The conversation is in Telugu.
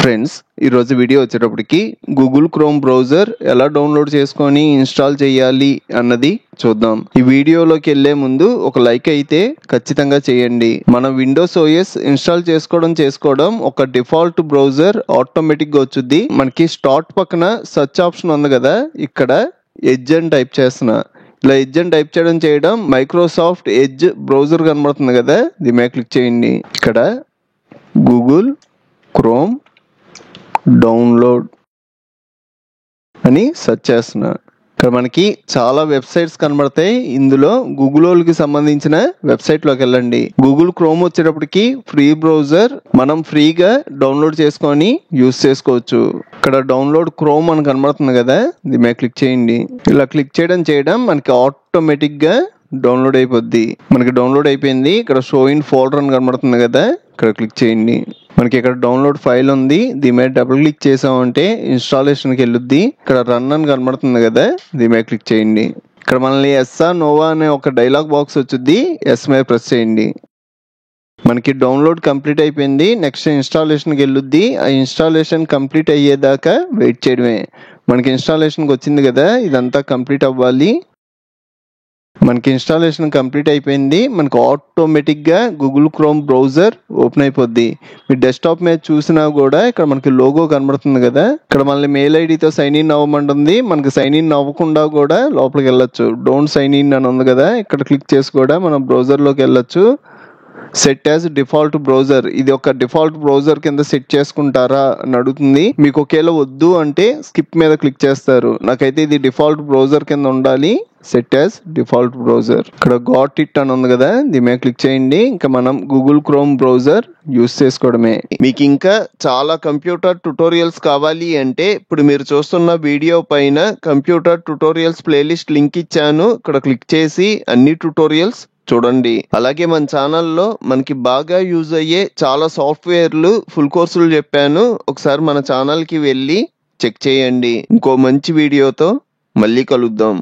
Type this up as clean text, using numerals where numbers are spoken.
ఫ్రెండ్స్, ఈరోజు వీడియో వచ్చేటప్పటికి గూగుల్ క్రోమ్ బ్రౌజర్ ఎలా డౌన్లోడ్ చేసుకొని ఇన్స్టాల్ చేయాలి అన్నది చూద్దాం. ఈ వీడియోలోకి వెళ్లే ముందు ఒక లైక్ అయితే ఖచ్చితంగా చేయండి. మన విండోస్ ఓఎస్ ఇన్స్టాల్ చేసుకోవడం ఒక డిఫాల్ట్ బ్రౌజర్ ఆటోమేటిక్ గా వచ్చుద్ది. మనకి స్టార్ట్ పక్కన సెర్చ్ ఆప్షన్ ఉంది కదా, ఇక్కడ ఎడ్జ్ అని టైప్ చేస్తున్నా. ఇలా ఎడ్జ్ అని టైప్ చేయడం మైక్రోసాఫ్ట్ ఎడ్జ్ బ్రౌజర్ కనబడుతుంది కదా, దీని మీద క్లిక్ చేయండి. ఇక్కడ గూగుల్ క్రోమ్ డౌన్లోడ్ అని సెర్చ్ చేస్తున్నా. ఇక్కడ మనకి చాలా వెబ్సైట్స్ కనబడతాయి. ఇందులో గూగుల్ వాళ్ళకి సంబంధించిన వెబ్సైట్ లోకి వెళ్ళండి. గూగుల్ క్రోమ్ వచ్చేటప్పటికి ఫ్రీ బ్రౌజర్, మనం ఫ్రీగా డౌన్లోడ్ చేసుకొని యూజ్ చేసుకోవచ్చు. ఇక్కడ డౌన్లోడ్ క్రోమ్ అని కనబడుతుంది కదా, దీని మీద క్లిక్ చేయండి. ఇలా క్లిక్ చేయడం మనకి ఆటోమేటిక్ గా డౌన్లోడ్ అయిపోద్ది. మనకి డౌన్లోడ్ అయిపోయింది. ఇక్కడ షో ఇన్ ఫోల్డర్ అని కనబడుతుంది కదా, ఇక్కడ క్లిక్ చేయండి. మనకి ఇక్కడ డౌన్లోడ్ ఫైల్ ఉంది, దీని మీద డబుల్ క్లిక్ చేసామంటే ఇన్స్టాలేషన్కి వెళ్ళుద్ది. ఇక్కడ రన్ అని కనబడుతుంది కదా, దీని మీద క్లిక్ చేయండి. ఇక్కడ మనల్ని ఎస్ఆ నోవా అనే ఒక డైలాగ్ బాక్స్ వచ్చింది, ఎస్ మీద ప్రెస్ చేయండి. మనకి డౌన్లోడ్ కంప్లీట్ అయిపోయింది. నెక్స్ట్ ఇన్స్టాలేషన్కి వెళ్ళుద్ది. ఆ ఇన్స్టాలేషన్ కంప్లీట్ అయ్యేదాకా వెయిట్ చేయడమే. మనకి ఇన్స్టాలేషన్కి వచ్చింది కదా, ఇదంతా కంప్లీట్ అవ్వాలి. మనకి ఇన్స్టాలేషన్ కంప్లీట్ అయిపోయింది. మనకు ఆటోమేటిక్గా గూగుల్ క్రోమ్ బ్రౌజర్ ఓపెన్ అయిపోద్ది. మీ డెస్క్టాప్ మీద చూసినా కూడా ఇక్కడ మనకి లోగో కనబడుతుంది కదా, ఇక్కడ మనల్ని మెయిల్ ఐడితో సైన్ ఇన్ అవ్వమంటుంది. మనకి సైన్ ఇన్ అవ్వకుండా కూడా లోపలికి వెళ్ళొచ్చు. డోంట్ సైన్ ఇన్ అని ఉంది కదా, ఇక్కడ క్లిక్ చేసి కూడా మనం బ్రౌజర్లోకి వెళ్ళొచ్చు. సెట్ యాజ్ డిఫాల్ట్ బ్రౌజర్, ఇది ఒక డిఫాల్ట్ బ్రౌజర్ కింద సెట్ చేసుకుంటారా అని అడుగుతుంది. మీకు ఒకవేళ వద్దు అంటే స్కిప్ మీద క్లిక్ చేస్తారు. నాకైతే ఇది డిఫాల్ట్ బ్రౌజర్ కింద ఉండాలి, సెట్ యాజ్ డిఫాల్ట్ బ్రౌజర్. ఇక్కడ గాట్ ఇట్ అని ఉంది కదా, దీని మీద క్లిక్ చేయండి. ఇంకా మనం గూగుల్ క్రోమ్ బ్రౌజర్ యూస్ చేసుకోవడమే. మీకు ఇంకా చాలా కంప్యూటర్ ట్యుటోరియల్స్ కావాలి అంటే ఇప్పుడు మీరు చూస్తున్న వీడియో పైన కంప్యూటర్ ట్యుటోరియల్స్ ప్లేలిస్ట్ లింక్ ఇచ్చాను, ఇక్కడ క్లిక్ చేసి అన్ని ట్యుటోరియల్స్ చూడండి. అలాగే మన ఛానల్లో మనకి బాగా యూజ్ అయ్యే చాలా సాఫ్ట్వేర్లు ఫుల్ కోర్సులు చెప్పాను, ఒకసారి మన ఛానల్కి వెళ్ళి చెక్ చేయండి. ఇంకో మంచి వీడియోతో మళ్ళీ కలుద్దాం.